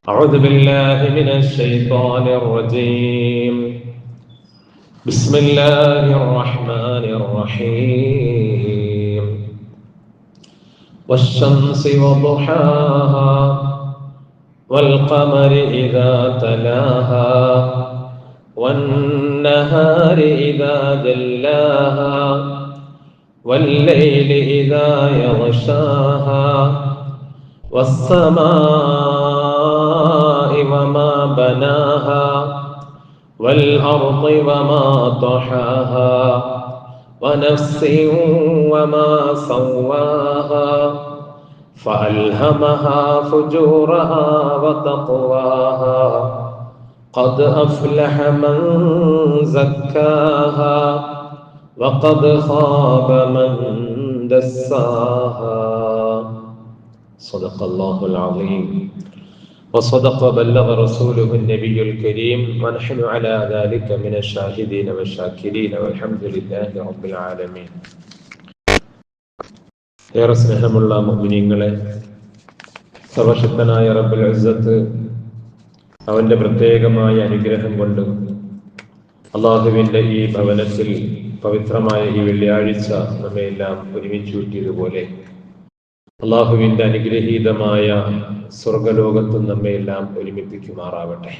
أعوذ بالله من الشيطان الرجيم. بسم الله الرحمن الرحيم. والشمس وضحاها والقمر إذا تلاها والنهار إذا جلاها والليل إذا يغشاها والسماء وما بناها والأرض وما طحاها ونفس وما سواها فألهمها فجورها وتقواها قد أفلح من زكاها وقد خاب من دساها. صدق الله العظيم وصدق بلغ رسوله النبي الكريم ونحن على ذلك من الشاهدين والشاكرين والحمد لله رب العالمين. ഏറെ സ്നേഹമുള്ള മുഅ്മിനീങ്ങളെ, സർവശക്തനായ റബ്ബുൽ ഇസ്സത്ത് അവന്റെ പ്രത്യേകമായ അനുഗ്രഹം കൊണ്ട് അല്ലാഹുവിന്റെ ഈ ഭവനത്തിൽ പവിത്രമായ ഈ വെള്ളിയാഴ്ച നമ്മെല്ലാം ഒരുമിച്ച് കൂട്ടിയതുപോലെ അള്ളാഹുവിന്റെ അനുഗ്രഹീതമായ സ്വർഗലോകത്തും നമ്മെല്ലാം ഒരുമിപ്പിക്കുമാറാവട്ടെ.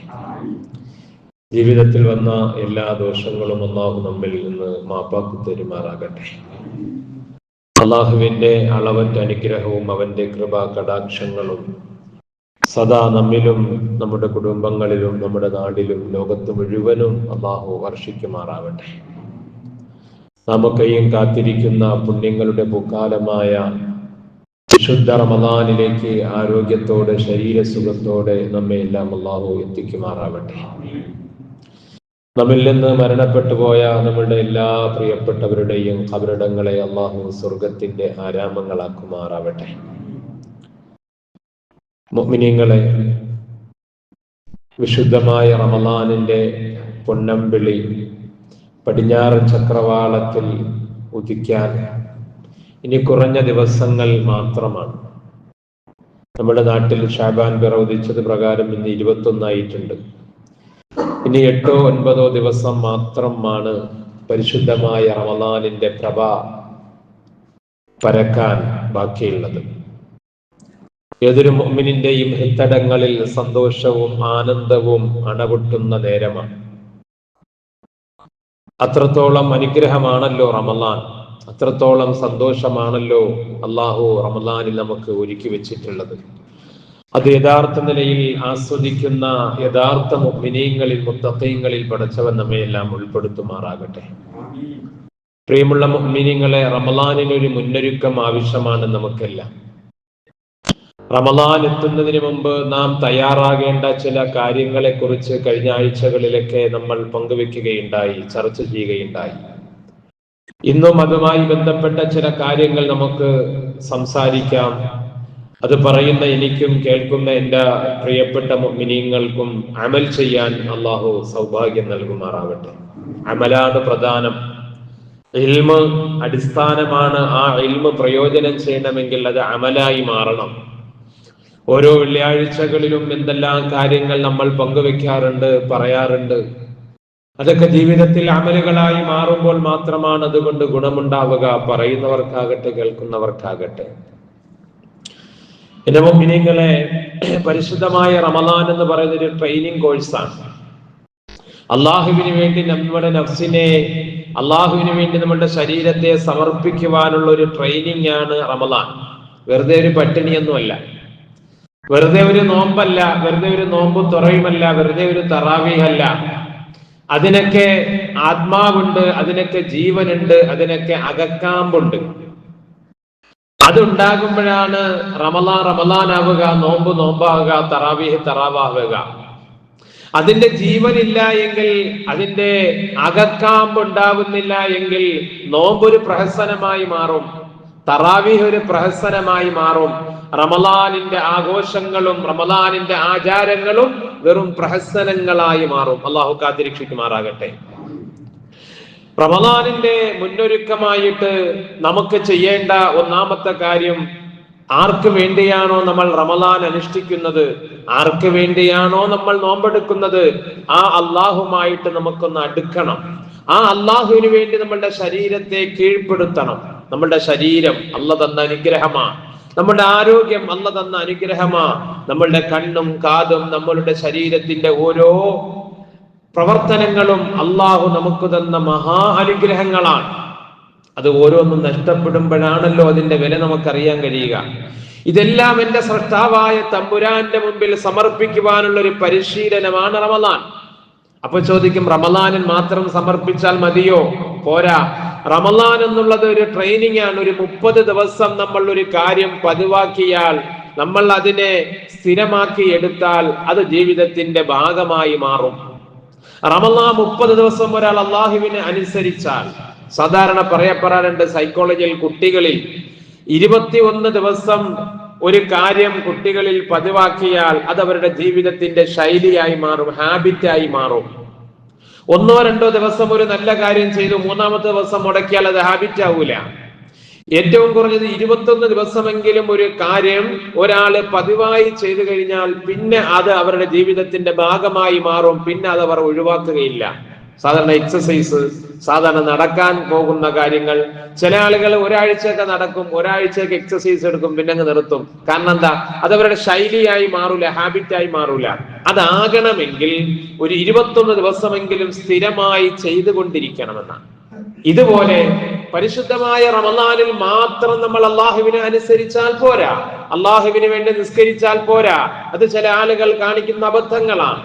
ജീവിതത്തിൽ വന്ന എല്ലാ ദോഷങ്ങളും അള്ളാഹു നമ്മിൽ നിന്ന് മാപ്പാക്കി തരുമാറാകട്ടെ. അള്ളാഹുവിന്റെ അളവറ്റ അനുഗ്രഹവും അവന്റെ കൃപാ കടാക്ഷങ്ങളും സദാ നമ്മിലും നമ്മുടെ കുടുംബങ്ങളിലും നമ്മുടെ നാടിലും ലോകത്ത് മുഴുവനും അള്ളാഹു വർഷിക്കുമാറാവട്ടെ. നമുക്കെയും കാത്തിരിക്കുന്ന പുണ്യങ്ങളുടെ പൂക്കാലമായ വിശുദ്ധ റമദാനിലേക്ക് ആരോഗ്യത്തോടെ ശരീരസുഖത്തോടെ നമ്മെ എല്ലാം അല്ലാഹു എത്തിക്കുമാറാവട്ടെ. നമ്മിൽ നിന്ന് മരണപ്പെട്ടു പോയ നമ്മുടെ എല്ലാ പ്രിയപ്പെട്ടവരുടെയും ഖബറിടങ്ങളെ അല്ലാഹു സ്വർഗത്തിന്റെ ആരാമങ്ങളാക്കുമാറാവട്ടെ. മുഅ്മിനീങ്ങളെ, വിശുദ്ധമായ റമദാനിന്റെ പൊന്നമ്പിളി പടിഞ്ഞാറൻ ചക്രവാളത്തിൽ ഉദിക്കാൻ ഇനി കുറഞ്ഞ ദിവസങ്ങൾ മാത്രമാണ്. നമ്മുടെ നാട്ടിൽ ഷാബാൻ പിറ ഉദിച്ചത് പ്രകാരം ഇന്ന് 21 ആയിട്ടുണ്ട്. ഇനി 8-9 ദിവസം മാത്രമാണ് പരിശുദ്ധമായ റമദാനിന്റെ പ്രഭ പരക്കാൻ ബാക്കിയുള്ളത്. ഏതൊരു മുഅ്മിനിന്റെയും ഹൃത്തടങ്ങളിൽ സന്തോഷവും ആനന്ദവും അണപൊട്ടുന്ന നേരമാണ്. അത്രത്തോളം അനുഗ്രഹമാണല്ലോ റമദാൻ, അത്രത്തോളം സന്തോഷമാണല്ലോ അള്ളാഹു റമദാനിൽ നമുക്ക് ഒരുക്കി വെച്ചിട്ടുള്ളത്. അത് യഥാർത്ഥ നിലയിൽ ആസ്വദിക്കുന്ന യഥാർത്ഥ മുഅ്മിനീങ്ങളിൽ മുത്തഖീങ്ങളിൽ പടച്ചവൻ നമ്മയെല്ലാം ഉൾപ്പെടുത്തുമാറാകട്ടെ. പ്രിയമുള്ള മുഅ്മിനീങ്ങളെ, റമദാനിനൊരു മുന്നൊരുക്കം ആവശ്യമാണ് നമുക്കെല്ലാം. റമദാൻ എത്തുന്നതിന് മുമ്പ് നാം തയ്യാറാകേണ്ട ചില കാര്യങ്ങളെ കുറിച്ച് കഴിഞ്ഞ ആഴ്ചകളിലൊക്കെ നമ്മൾ പങ്കുവെക്കുകയുണ്ടായി, ചർച്ച ചെയ്യുകയുണ്ടായി. ഇന്നും അതുമായി ബന്ധപ്പെട്ട ചില കാര്യങ്ങൾ നമുക്ക് സംസാരിക്കാം. അത് പറയുന്ന എനിക്കും കേൾക്കുന്ന എൻ്റെ പ്രിയപ്പെട്ട മുഅ്മിനീങ്ങൾക്കും അമൽ ചെയ്യാൻ അല്ലാഹു സൗഭാഗ്യം നൽകുമാറാവട്ടെ. അമലാണ് പ്രധാനം. ഇൽമ് അടിസ്ഥാനമാണ്. ആ ഇൽമ് പ്രയോജനം ചെയ്യണമെങ്കിൽ അത് അമലായി മാറണം. ഓരോ വെള്ളിയാഴ്ചകളിലും എന്തെല്ലാം കാര്യങ്ങൾ നമ്മൾ പങ്കുവെക്കാറുണ്ട്, പറയാറുണ്ട്. അതൊക്കെ ജീവിതത്തിൽ അമലുകളായി മാറുമ്പോൾ മാത്രമാണ് അതുകൊണ്ട് ഗുണമുണ്ടാവുക, പറയുന്നവർക്കാകട്ടെ കേൾക്കുന്നവർക്കാകട്ടെ. എന്റെ മുഅ്മിനീങ്ങളെ, പരിശുദ്ധമായ റമദാൻ എന്ന് പറയുന്നത് ഒരു ട്രെയിനിങ് കോഴ്സാണ്. അള്ളാഹുവിന് വേണ്ടി നമ്മുടെ നഫ്സിനെ, അള്ളാഹുവിന് വേണ്ടി നമ്മുടെ ശരീരത്തെ സമർപ്പിക്കുവാനുള്ള ഒരു ട്രെയിനിങ് ആണ് റമദാൻ. വെറുതെ ഒരു പട്ടിണിയൊന്നുമല്ല, വെറുതെ ഒരു നോമ്പല്ല, വെറുതെ ഒരു നോമ്പ് തുറയുമല്ല, വെറുതെ ഒരു തറാവീഹല്ല. അതിനൊക്കെ ആത്മാവുണ്ട്, അതിനൊക്കെ ജീവനുണ്ട്, അതിനൊക്കെ അകക്കാമ്പുണ്ട്. അതുണ്ടാകുമ്പോഴാണ് റമദാൻ റമദാനാവുക, നോമ്പ് നോമ്പാവുക, തറാവീഹ് തറാവാവുക. അതിന്റെ ജീവനില്ല എങ്കിൽ, അതിന്റെ അകക്കാമ്പ് ഉണ്ടാവുന്നില്ല എങ്കിൽ നോമ്പൊരു പ്രഹസനമായി മാറും, തറാവീഹ് ഒരു പ്രഹസനമായി മാറും. റമദാനിന്റെ ആഘോഷങ്ങളും റമദാനിന്റെ ആചാരങ്ങളും വെറും പ്രഹസനങ്ങളായി മാറും. അള്ളാഹു കാത്തിരക്ഷിക്കുമാറാകട്ടെ. റമദാനിന്റെ മുന്നൊരുക്കമായിട്ട് നമുക്ക് ചെയ്യേണ്ട ഒന്നാമത്തെ കാര്യം ആർക്ക് വേണ്ടിയാണോ നമ്മൾ റമദാൻ അനുഷ്ഠിക്കുന്നത്, ആർക്ക് വേണ്ടിയാണോ നമ്മൾ നോമ്പെടുക്കുന്നത്, ആ അള്ളാഹുമായിട്ട് നമുക്കൊന്ന് അടുക്കണം. ആ അള്ളാഹുവിന് വേണ്ടി നമ്മളുടെ ശരീരത്തെ കീഴ്പ്പെടുത്തണം. നമ്മളുടെ ശരീരം അള്ള തന്ന അനുഗ്രഹമാണ്. നമ്മുടെ ആരോഗ്യം അള്ള തന്ന അനുഗ്രഹമാണ്. നമ്മളുടെ കണ്ണും കാതും നമ്മളുടെ ശരീരത്തിന്റെ ഓരോ പ്രവർത്തനങ്ങളും അള്ളാഹു നമുക്ക് തന്ന മഹാ അനുഗ്രഹങ്ങളാണ്. അത് ഓരോന്നും നഷ്ടപ്പെടുമ്പോഴാണല്ലോ അതിന്റെ വില നമുക്കറിയാൻ കഴിയുക. ഇതെല്ലാം എന്റെ സ്രഷ്ടാവായ തമ്പുരാന്റെ മുമ്പിൽ സമർപ്പിക്കുവാനുള്ള ഒരു പരിശീലനമാണ് റമദാൻ. അപ്പൊ ചോദിക്കും, റമദാനിൽ മാത്രം സമർപ്പിച്ചാൽ മതിയോ? പോരാ. റമദാൻ എന്നുള്ളത് ഒരു ട്രെയിനിങ് ആണ്. ഒരു 30 ദിവസം നമ്മൾ ഒരു കാര്യം പതിവാക്കിയാൽ, നമ്മൾ അതിനെ സ്ഥിരമാക്കി എടുത്താൽ അത് ജീവിതത്തിന്റെ ഭാഗമായി മാറും. റമദാൻ 30 ദിവസം ഒരാൾ അള്ളാഹുവിനെ അനുസരിച്ചാൽ, സാധാരണ പറയപ്പെടാറുണ്ട് സൈക്കോളജിയിൽ, കുട്ടികളിൽ 21 ദിവസം ഒരു കാര്യം കുട്ടികളിൽ പതിവാക്കിയാൽ അത് അവരുടെ ജീവിതത്തിന്റെ ശൈലിയായി മാറും, ഹാബിറ്റായി മാറും. 1-2 ദിവസം ഒരു നല്ല കാര്യം ചെയ്തു, 3-ാമത്തെ ദിവസം മുടക്കിയാൽ അത് ഹാബിറ്റ് ആവൂല. ഏറ്റവും കുറഞ്ഞത് 21 ദിവസമെങ്കിലും ഒരു കാര്യം ഒരാള് പതിവായി ചെയ്തു കഴിഞ്ഞാൽ പിന്നെ അത് അവരുടെ ജീവിതത്തിന്റെ ഭാഗമായി മാറും. പിന്നെ അത് അവർ ഒഴിവാക്കുകയില്ല. സാധാരണ എക്സസൈസ്, സാധാരണ നടക്കാൻ പോകുന്ന കാര്യങ്ങൾ, ചില ആളുകൾ ഒരാഴ്ചയൊക്കെ നടക്കും, ഒരാഴ്ചയൊക്കെ എക്സസൈസ് എടുക്കും, പിന്നെ അങ്ങ് നിർത്തും. കാരണം എന്താ? അത് അവരുടെ ശൈലിയായി മാറൂല, ഹാബിറ്റായി മാറൂല. അതാകണമെങ്കിൽ ഒരു 21 ദിവസമെങ്കിലും സ്ഥിരമായി ചെയ്തുകൊണ്ടിരിക്കണമെന്നാണ്. ഇതുപോലെ പരിശുദ്ധമായ റമദാനിൽ മാത്രം നമ്മൾ അള്ളാഹുവിനെ അനുസരിച്ചാൽ പോരാ, അള്ളാഹുവിന് വേണ്ടി നിസ്കരിച്ചാൽ പോരാ. അത് ചില ആളുകൾ കാണിക്കുന്ന അബദ്ധങ്ങളാണ്.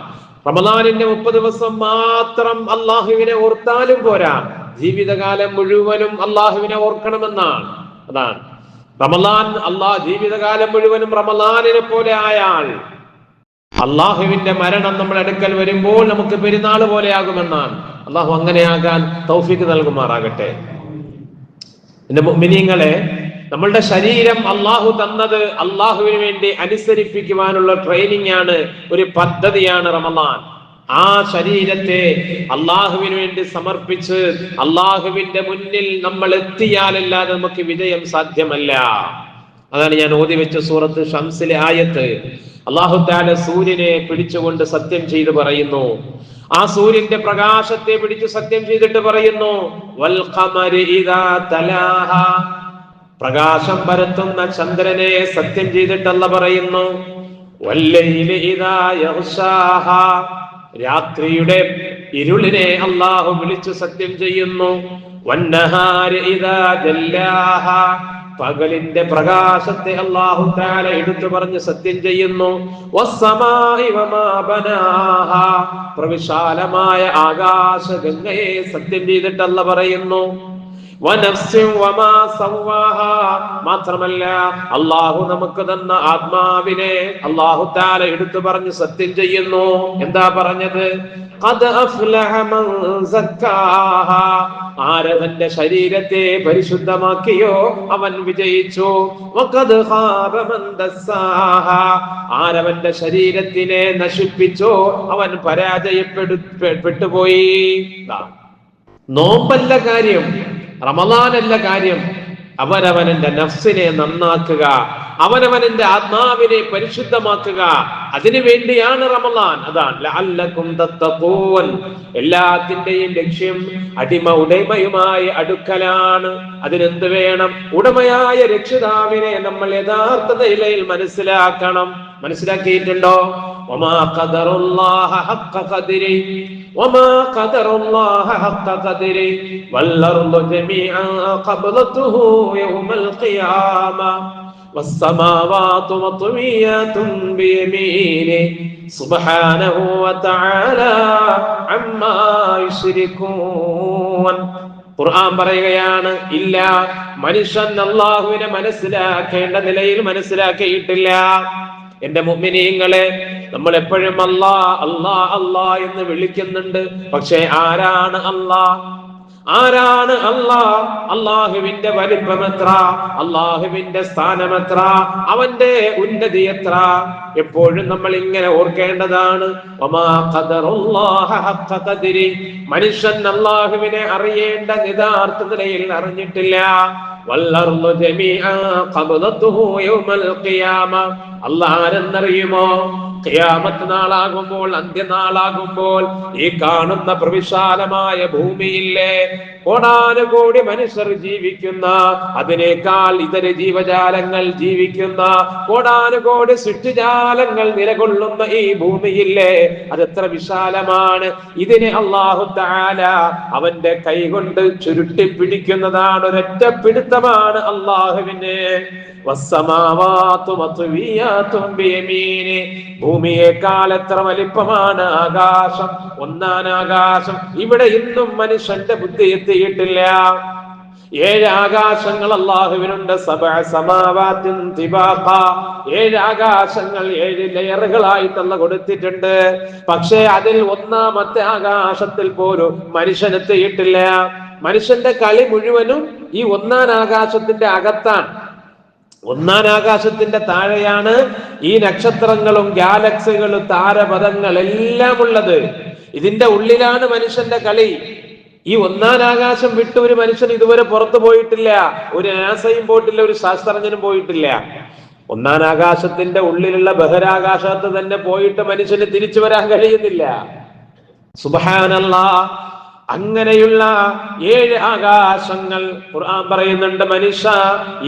റമദാനിന്റെ 30 ദിവസം മാത്രം അള്ളാഹുവിനെ ഓർത്താലും പോരാ, ജീവിതകാലം മുഴുവനും അള്ളാഹുവിനെ ഓർക്കണമെന്നാണ്. അതാണ് റമദാൻ. ജീവിതകാലം മുഴുവനും റമദാനിനെ പോലെ ആയാൽ അള്ളാഹുവിന്റെ മരണം നമ്മുടെ അടുക്കൽ വരുമ്പോൾ നമുക്ക് പെരുന്നാൾ പോലെയാകുമെന്നാണ്. അള്ളാഹു അങ്ങനെയാകാൻ തൗഫീഖ് നൽകുമാറാകട്ടെ. എന്റെ മുഅ്മിനീങ്ങളെ, നമ്മളുടെ ശരീരം അള്ളാഹു തന്നത് അള്ളാഹുവിന് വേണ്ടി അനുസരിപ്പിക്കുവാനുള്ള ട്രെയിനിങ് ആണ്, ഒരു പദ്ധതിയാണ് റമദാൻ. ആ ശരീരത്തെ അള്ളാഹുവിന് വേണ്ടി സമർപ്പിച്ച് അള്ളാഹുവിന്റെ മുന്നിൽ നമ്മൾ എത്തിയാലല്ലാതെ നമുക്ക് വിജയം സാധ്യമല്ല. അതാണ് ഞാൻ ഓതി വെച്ച സൂറത്ത് ഷംസിലെ ആയത്ത്. അള്ളാഹു തആല സൂര്യനെ പിടിച്ചുകൊണ്ട് സത്യം ചെയ്ത് പറയുന്നു. ആ സൂര്യന്റെ പ്രകാശത്തെ പിടിച്ച് സത്യം ചെയ്തിട്ട് പറയുന്നു, വൽ ഖമരി ഇദാ തലാഹ, പ്രകാശം പരത്തുന്ന ചന്ദ്രനെ സത്യം ചെയ്തിട്ട് അല്ലാഹു പറയുന്നു, വല്ലൈലി ഇദാ യഗ്ശാഹ, രാത്രിയുടെ ഇരുളിനെ അല്ലാഹു വിളിച്ചു സത്യം ചെയ്യുന്നു, വന്നഹാരി ഇദാ ജല്ലാഹ, പകലിന്റെ പ്രകാശത്തെ അല്ലാഹു തആല എടുത്തു പറഞ്ഞ് സത്യം ചെയ്യുന്നു, വസ്സമാഇ വമാ ബനാഹ, പ്രവിശാലമായ ആകാശഗംഗയെ സത്യം ചെയ്തിട്ട് അല്ലാഹു പറയുന്നു, വനഫ്സിൻ വമാ സവ്വാഹ, മാത്രമല്ല അല്ലാഹു നമുക്ക് തന്ന ആത്മാവിനെ അല്ലാഹു തആല എടുത്തു പറഞ്ഞ് സത്യം ചെയ്യുന്നു. എന്താ പറഞ്ഞത്? ഖദ് അഫ്ലഹ മൻ സക്കാഹ, ആരവന്റെ ശരീരത്തെ പരിശുദ്ധമാക്കിയോ അവൻ വിജയിച്ചു. വഖദ് ഖാബ മൻ ദസ്സാഹ, ആരവന്റെ ശരീരത്തിനെ നശിപ്പിച്ചോ അവൻ പരാജയപ്പെട്ടുപോയി. നോമ്പല്ല കാര്യം, റമദാനല്ല കാര്യം. അവനവന്റെ നഫ്സിനെ നന്നാക്കുക, അവനവന്റെ ആത്മാവിനെ പരിശുദ്ധമാക്കുക. അതിനു വേണ്ടിയാണ് റമദാൻ. അതാണ് ലഅല്ലകും തത്തഖൂൻ. എല്ലാത്തിന്റെയും ലക്ഷ്യം ഉടമയുമായി അടുക്കലാണ്. അതിനെന്ത് വേണം? ഉടമയായ രക്ഷിതാവിനെ നമ്മൾ യഥാർത്ഥ നിലയിൽ മനസ്സിലാക്കണം. മനസ്സിലാക്കിയിട്ടുണ്ടോ? വമാ ഖദറുല്ലാഹ ഹഖ്ഖ ഖദ്രി വമാ ഖദറുല്ലാഹ ഹഖ്ഖ ഖദ്രി വല്ലർദു ജമീഅൻ ഖബ്ലതുഹു യൗമൽ ഖിയാമ വസ്സമാവാതു മത്വിയാതുൻ ബിയമീനി സുബ്ഹാനഹു വതആല അമ്മാ യുശ്രികൂൻ. ഖുർആൻ പറയുകയാണ്, ഇല്ല, മനുഷ്യൻ അല്ലാഹുവിനെ മനസ്സിലാക്കേണ്ട നിലയിൽ മനസ്സിലാക്കിയിട്ടില്ല. എന്റെ മുഅ്മിനീങ്ങളെ, നമ്മൾ എപ്പോഴും അല്ലാ അല്ലാ അല്ലാ എന്ന് വിളിക്കുന്നുണ്ട്. പക്ഷേ ആരാണ് അല്ലാ? ആരാണ് അല്ലാ? അല്ലാഹുവിന്റെ വലിപ്പം എത്ര, അല്ലാഹുവിന്റെ സ്ഥാനം എത്ര, അവന്റെ ഉന്നതി എത്ര, എപ്പോഴും നമ്മൾ ഇങ്ങനെ ഓർക്കേണ്ടതാണ്. വമാ ഖദറുല്ലാഹ ഹഖ്ഖ ഖദ്രി, മനുഷ്യൻ അല്ലാഹുവിനെ അറിയേണ്ട യഥാർത്ഥ നിലയിൽ അറിഞ്ഞിട്ടില്ല. വൽ-അർളു ജമീഅൻ ഖബ്ദതുഹു യൗമൽ ഖിയാമ. അല്ലാഹ് ആരെന്നറിയുമോ? ഖിയാമത്ത് നാളാകുമ്പോൾ, അന്ത്യനാളാകുമ്പോൾ ഈ കാണുന്ന പ്രവിശാലമായ ഭൂമിയില്ലേ, കോടാനുകോടി മനുഷ്യർ ജീവിക്കുന്ന, അതിനേക്കാൾ ഇതര ജീവജാലങ്ങൾ ജീവിക്കുന്ന, കോടാനുകോടി സൃഷ്ടിജാലങ്ങൾ നിലകൊള്ളുന്ന ഈ ഭൂമിയില്ലേ, അതെത്ര വിശാലമാണ്. ഇതിനെ അല്ലാഹു തആല അവന്റെ കൈകൊണ്ട് ചുരുട്ടി പിടിക്കുന്നതാണ്, ഒരൊറ്റ പിടുത്തമാണ് അല്ലാഹുവിന്. വസ്സമാവാതു മത്വിയാതുൻ ബിയമീനി. ഭൂമിയേക്കാൾ എത്ര വലിപ്പമാണ് ആകാശം, ഒന്നാം ആകാശം. ഇവിടെ ഇന്നും മനുഷ്യന്റെ ബുദ്ധി എത്തിയിട്ടില്ല. 7 ആകാശങ്ങൾ അല്ലാഹുവിനുണ്ട്. സബഅ സമാവാത്തിൻ തിബാഖ. 7 ആകാശങ്ങൾ 7 ലെയറുകളായിട്ട് കൊടുത്തിട്ടുണ്ട്. പക്ഷേ അതിൽ ഒന്നാമത്തെ ആകാശത്തിൽ പോലും മനുഷ്യനെത്തിയിട്ടില്ല. മനുഷ്യന്റെ കളി മുഴുവനും ഈ ഒന്നാം ആകാശത്തിന്റെ അകത്താണ്. ഒന്നാം ആകാശത്തിന്റെ താഴെയാണ് ഈ നക്ഷത്രങ്ങളും ഗാലക്സികളും താരപഥങ്ങൾ എല്ലാം ഉള്ളത്. ഇതിന്റെ ഉള്ളിലാണ് മനുഷ്യന്റെ കളി. ഈ ഒന്നാം ആകാശം വിട്ട് ഒരു മനുഷ്യൻ ഇതുവരെ പുറത്തു പോയിട്ടില്ല. ഒരു നാസയും പോയിട്ടില്ല, ഒരു ശാസ്ത്രജ്ഞനും പോയിട്ടില്ല. ഒന്നാം ആകാശത്തിന്റെ ഉള്ളിലുള്ള ബഹിരാകാശത്ത് തന്നെ പോയിട്ട് മനുഷ്യന് തിരിച്ചു വരാൻ കഴിയുന്നില്ല. സുബ്ഹാനല്ലാഹ്. അങ്ങനെയുള്ള 7 ആകാശങ്ങൾ ഖുർആൻ പറയുന്നുണ്ട്. മനുഷ്യ,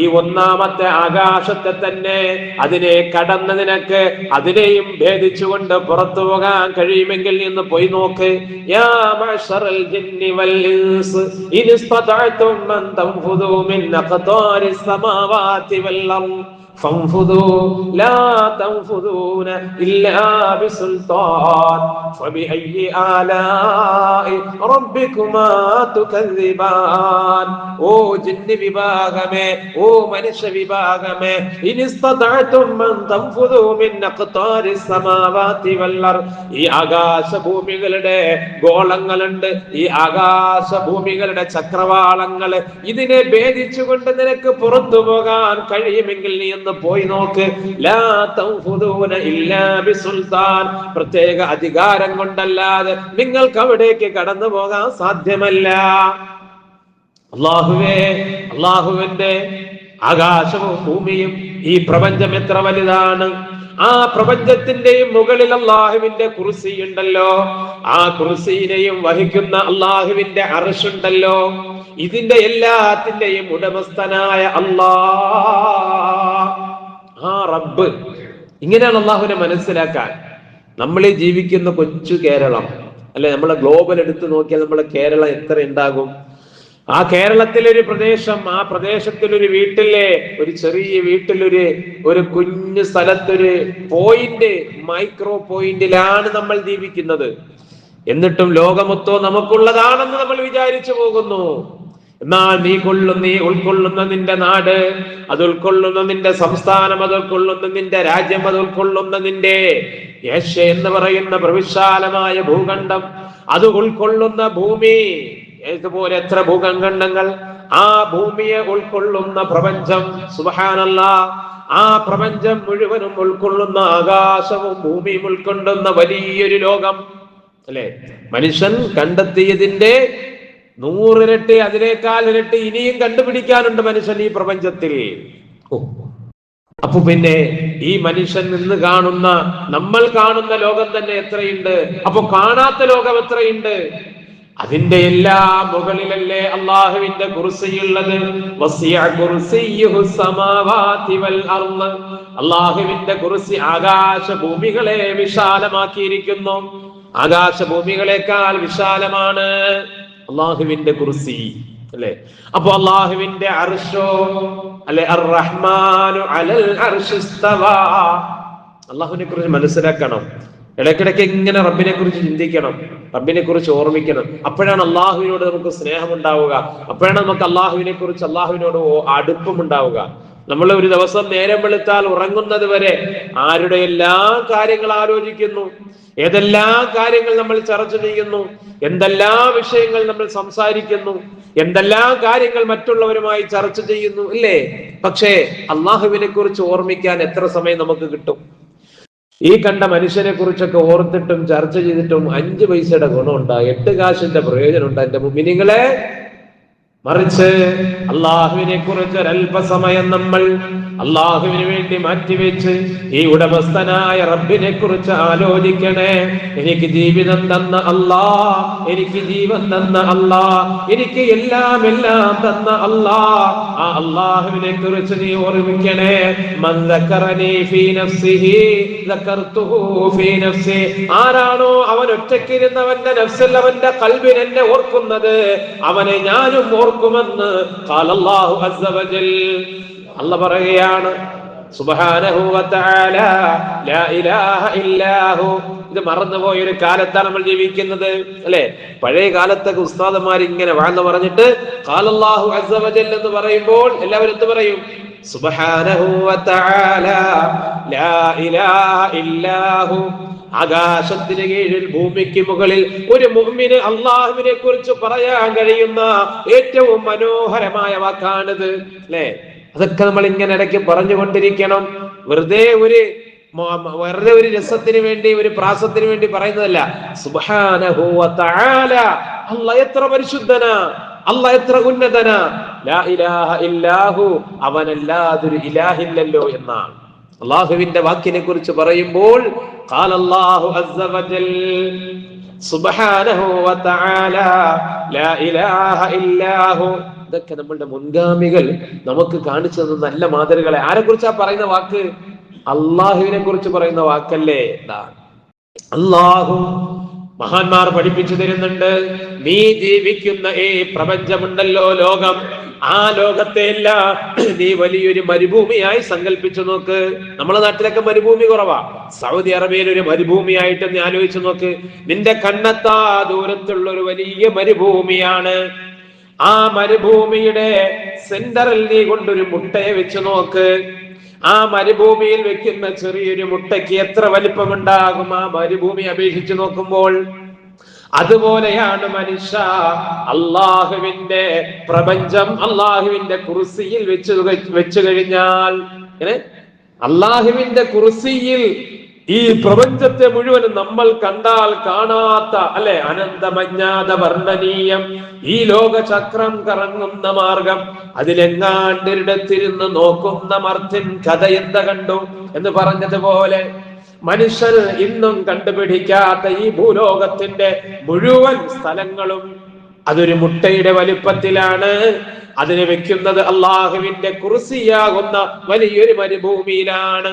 ഈ ഒന്നാമത്തെ ആകാശത്തെ തന്നെ അതിനെ കടന്ന് നിനക്ക് അതിനെയും ഭേദിച്ചുകൊണ്ട് പുറത്തു പോകാൻ കഴിയുമെങ്കിൽ നിന്ന് പോയി നോക്ക്. യാ മഅ്ശറൽ ജിന്നി വൽ ഇൻസ് ഇൻ ഇസ്തതഅതും മൻ തൻഫുദു മിൻ അഖ്താരിസ് സമാവാതി വൽ അർദ് ഫൻഫുദു ലാ തൻഫുദൂന ഇല്ലാ ബിസുൽത്താൻ ഫബിഅയ്യി ആലാഇ റബ്ബികുമാ തുകദ്ദിബാൻ. ഓ ജിന്ന് വിഭാഗമേ, ഓ മനുഷ്യ വിഭാഗമേ, ഇൻ ഇസ്തതഅതും മൻ തൻഫുദു മിൻ അഖ്താരിസ് സമാവാതി വൽ അർദ്. ഈ ആകാശ ഭൂമികളുടെ ഗോളങ്ങളുണ്ട്, ഈ ആകാശ ഭൂമികളുടെ ചക്രവാളങ്ങള്, ഇതിനെ ഭേദിച്ചുകൊണ്ട് നിനക്ക് പുറത്തു പോകാൻ കഴിയുമെങ്കിൽ നീ പോയി നോക്ക്. ലാ തൻഫുദൂന ഇല്ലാ ബിസുൽത്താൻ. പ്രത്യേക അധികാരം കൊണ്ടല്ലാതെ നിങ്ങൾക്ക് അവിടേക്ക് കടന്നു പോകാൻ സാധ്യമല്ല. അല്ലാഹുവേ, അല്ലാഹുവിന്റെ ആകാശവും ഭൂമിയും ഈ പ്രപഞ്ചം എത്ര വലുതാണ്. ആ പ്രപഞ്ചത്തിന്റെയും മുകളിൽ അല്ലാഹുവിന്റെ കുർസി ഉണ്ടല്ലോ. ആ കുർസിയെയും വഹിക്കുന്ന അല്ലാഹുവിന്റെ അർശ് ഉണ്ടല്ലോ. ഇതിന്റെ എല്ലാത്തിന്റെയും ഉടമസ്ഥനായ അല്ലാഹ്, ആ റബ്ബ്. ഇങ്ങനെയാണ് അല്ലാഹുവിനെ മനസ്സിലാക്കാൻ. നമ്മൾ ഈ ജീവിക്കുന്ന കൊച്ചു കേരളം അല്ലെ, നമ്മളെ ഗ്ലോബൽ എടുത്തു നോക്കിയാൽ നമ്മളെ കേരളം എത്ര ഉണ്ടാകും? ആ കേരളത്തിലൊരു പ്രദേശം, ആ പ്രദേശത്തിലൊരു വീട്ടിലെ ഒരു ചെറിയ വീട്ടിലൊരു കുഞ്ഞു സ്ഥലത്തൊരു പോയിന്റ്, മൈക്രോ പോയിന്റിലാണ് നമ്മൾ ജീവിക്കുന്നത്. എന്നിട്ടും ലോകമൊത്തോ നമുക്കുള്ളതാണെന്ന് നമ്മൾ വിചാരിച്ചു പോകുന്നു. എന്നാൽ നീ ഉൾക്കൊള്ളുന്ന നിന്റെ നാട്, അത് ഉൾക്കൊള്ളുന്ന നിന്റെ സംസ്ഥാനം, അത് ഉൾക്കൊള്ളുന്ന നിന്റെ രാജ്യം, അത് ഉൾക്കൊള്ളുന്ന നിന്റെ ഏഷ്യ എന്ന് പറയുന്ന പ്രവിശാലമായ ഭൂഖണ്ഡം, അത് ഉൾക്കൊള്ളുന്ന ഭൂമി, ഇതുപോലെ എത്ര ഭൂഖണ്ഡങ്ങൾ, ആ ഭൂമിയെ ഉൾക്കൊള്ളുന്ന പ്രപഞ്ചം. സുബ്ഹാനല്ലാഹ്. ആ പ്രപഞ്ചം മുഴുവനും ഉൾക്കൊള്ളുന്ന ആകാശവും ഭൂമിയും ഉൾക്കൊള്ളുന്ന വലിയൊരു ലോകം അല്ലെ. മനുഷ്യൻ കണ്ടെത്തിയതിന്റെ 100 ഇരട്ടി, അതിനേക്കാൾ ഇരട്ടി ഇനിയും കണ്ടുപിടിക്കാനുണ്ട് മനുഷ്യൻ ഈ പ്രപഞ്ചത്തിൽ. അപ്പൊ പിന്നെ ഈ മനുഷ്യൻ നിന്ന് കാണുന്ന, നമ്മൾ കാണുന്ന ലോകം തന്നെ എത്രയുണ്ട്? അപ്പൊ കാണാത്ത ലോകം എത്രയുണ്ട്? അതിന്റെ എല്ലാ മുകളിലല്ലേ അല്ലാഹുവിന്റെ കുർസിയുള്ളത്. വസിഅ കുർസിയ്യുഹു സമാവാതി വൽ അർള്. അല്ലാഹുവിന്റെ കുർസി ആകാശ ഭൂമികളെ വിശാലമാക്കിയിരിക്കുന്നു. ആകാശ ഭൂമികളെക്കാൾ വിശാലമാണ് അല്ലാഹുവിന്റെ കുർസി അല്ലെ. അപ്പൊ അല്ലാഹുവിന്റെ അർശോ അല്ലെ, അർ-റഹ്മാനു അലൽ അർശി ഇസ്തവാ. അല്ലാഹുവിനെ കുറിച്ച് മനസ്സിലാക്കണം. ഇടയ്ക്കിടയ്ക്ക് ഇങ്ങനെ റബ്ബിനെ കുറിച്ച് ചിന്തിക്കണം, റബ്ബിനെ കുറിച്ച് ഓർമ്മിക്കണം. അപ്പോഴാണ് അള്ളാഹുവിനോട് നമുക്ക് സ്നേഹം ഉണ്ടാവുക. അപ്പോഴാണ് നമുക്ക് അള്ളാഹുവിനെ കുറിച്ച്, അള്ളാഹുവിനോട് അടുപ്പം ഉണ്ടാവുക. നമ്മൾ ഒരു ദിവസം നേരം വെളുത്താൽ ഉറങ്ങുന്നത് വരെ ആരുടെ എല്ലാ കാര്യങ്ങൾ ആലോചിക്കുന്നു, ഏതെല്ലാം കാര്യങ്ങൾ നമ്മൾ ചർച്ച ചെയ്യുന്നു, എന്തെല്ലാം വിഷയങ്ങൾ നമ്മൾ സംസാരിക്കുന്നു, എന്തെല്ലാം കാര്യങ്ങൾ മറ്റുള്ളവരുമായി ചർച്ച ചെയ്യുന്നു ഇല്ലേ. പക്ഷേ അള്ളാഹുവിനെ കുറിച്ച് ഓർമ്മിക്കാൻ എത്ര സമയം നമുക്ക് കിട്ടും? ഈ കണ്ട മനുഷ്യനെ കുറിച്ചൊക്കെ ഓർത്തിട്ടും ചർച്ച ചെയ്തിട്ടും 5 പൈസയുടെ ഗുണമുണ്ടാ, 8 കാശിന്റെ പ്രയോജനം ഉണ്ടാ. എന്റെ മുഅ്മിനീങ്ങളെ, മറിച്ച് അള്ളാഹുവിനെ കുറിച്ച് ഒരല്പസമയം നമ്മൾ അള്ളാഹുവിന് വേണ്ടി മാറ്റിവെച്ച് ഈ ഉടമസ്ഥനായ റബ്ബിനെ കുറിച്ച് ആലോചിക്കണേ. എനിക്ക് ജീവിതം തന്ന അല്ലാ, എനിക്ക് ജീവൻ തന്ന അല്ലാ, എനിക്ക് എല്ലാം തന്ന അല്ലാ, ആ അള്ളാഹുവിനെ കുറിച്ച് നീ ഓർമ്മിക്കണേ. മൻ ദക്കറനി ഫീ നഫ്സിഹി ദക്കർതുഹു ഫീ നഫ്സി. ആരാണോ അവൻ ഒറ്റയ്ക്കിരുന്നവന്റെ നഫ്സിൽ അവന്റെ ഖൽബിൽ എന്നെ ഓർക്കുന്നത്, അവനെ ഞാനും ഓർക്കുമെന്ന് ഖാലല്ലാഹു അസ്സ വജൽ. അല്ലാഹ് പറയുകയാണ് സുബ്ഹാനഹു വ തആല, ലാ ഇലാഹ ഇല്ലാഹു. ഇത് മറന്നുപോയ ഒരു കാലത്താണ് നമ്മൾ ജീവിക്കുന്നത്, അല്ലെ? പഴയ കാലത്തൊക്കെ ഉസ്താദന്മാർ ഇങ്ങനെ വാഴ്ന്നു പറഞ്ഞിട്ട് ഖാലല്ലാഹു അസ്സ വജൽ എന്ന് പറയുമ്പോൾ എല്ലാവരും എന്ത് പറയും? സുബ്ഹാനഹു വ തആല, ലാ ഇലാഹ ഇല്ലാഹു. ആകാശത്തിന് കീഴിൽ ഭൂമിക്ക് മുകളിൽ ഒരു മുഅ്മിന് അല്ലാഹുവിനെ കുറിച്ച് പറയാൻ കഴിയുന്ന ഏറ്റവും മനോഹരമായ വാക്കാണിത്, അല്ലെ? അതൊക്കെ നമ്മൾ ഇങ്ങനെ ഇടയ്ക്ക് പറഞ്ഞുകൊണ്ടിരിക്കണം. വെറുതെ ഒരു രസത്തിന് വേണ്ടി, ഒരു പ്രാസത്തിന് വേണ്ടി പറയുന്നതല്ല. സുബ്ഹാനഹു വ തആല, അല്ലാഹ് എത്ര പരിശുദ്ധനാ, അല്ലാഹ് എത്ര ഉന്നതനാ. ലാ ഇലാഹ ഇല്ലാഹു, അവനല്ലാതൊരു ഇലാഹില്ലല്ലോ എന്നാണ്. അള്ളാഹുവിന്റെ വാക്കിനെ കുറിച്ച് പറയുമ്പോൾ ഖാലല്ലാഹു അസ്സ വജൽ, സുബ്ഹാനഹു വ തആല, ലാ ഇലാഹ ഇല്ലാഹു. ഇതൊക്കെ നമ്മളുടെ മുൻഗാമികൾ നമുക്ക് കാണിച്ചു തന്ന നല്ല മാതൃകളെ. ആരെ കുറിച്ചാ പറയുന്ന വാക്ക്? അള്ളാഹുവിനെ കുറിച്ച് പറയുന്ന വാക്കല്ലേ? അള്ളാഹു മഹാന്മാർ പഠിപ്പിച്ചു തരുന്നുണ്ട്. നീ ജീവിക്കുന്ന ഈ പ്രപഞ്ചമുണ്ടല്ലോ, ലോകം, ആ ലോകത്തെയല്ല നീ വലിയൊരു മരുഭൂമിയായി സങ്കല്പിച്ചു നോക്ക്. നമ്മളെ നാട്ടിലൊക്കെ മരുഭൂമി കുറവാ. സൗദി അറേബ്യയിൽ ഒരു മരുഭൂമിയായിട്ട് നീ ആലോചിച്ചു നോക്ക്. നിന്റെ കണ്ണെത്താ ദൂരത്തുള്ള ഒരു വലിയ മരുഭൂമിയാണ്. ആ മരുഭൂമിയുടെ സെന്ററിൽ നീ കൊണ്ടൊരു മുട്ടയെ വെച്ച് നോക്ക്. ആ മരുഭൂമിയിൽ വെക്കുന്ന ചെറിയൊരു മുട്ടയ്ക്ക് എത്ര വലിപ്പമുണ്ടാകും ആ മരുഭൂമി അപേക്ഷിച്ച് നോക്കുമ്പോൾ? അതുപോലെയാണ് മനുഷ്യ അള്ളാഹുവിന്റെ പ്രപഞ്ചം അള്ളാഹുവിന്റെ കുർസിയിൽ വെച്ചു കഴിഞ്ഞാൽ, അള്ളാഹുവിന്റെ കുർസിയിൽ ഈ പ്രപഞ്ചത്തെ മുഴുവനും നമ്മൾ കണ്ടാൽ കാണാത്ത, അല്ലെ, അനന്തമജ്ഞാത വർണ്ണനീയം ഈ ലോകചക്രം കറങ്ങുന്ന മാർഗം, അതിലെങ്ങാണ്ടിടത്തിരുന്ന് നോക്കുന്ന മർത്യൻ കഥ എന്ത കണ്ടു എന്ന് പറഞ്ഞതുപോലെ മനുഷ്യർ ഇന്നും കണ്ടുപിടിക്കാത്ത ഈ ഭൂലോകത്തിന്റെ മുഴുവൻ സ്ഥലങ്ങളും അതൊരു മുട്ടയുടെ വലിപ്പത്തിലാണ്. അതിനെ വെക്കുന്നത് അള്ളാഹുവിന്റെ കുർസിയാകുന്ന വലിയൊരു മരുഭൂമിയിലാണ്.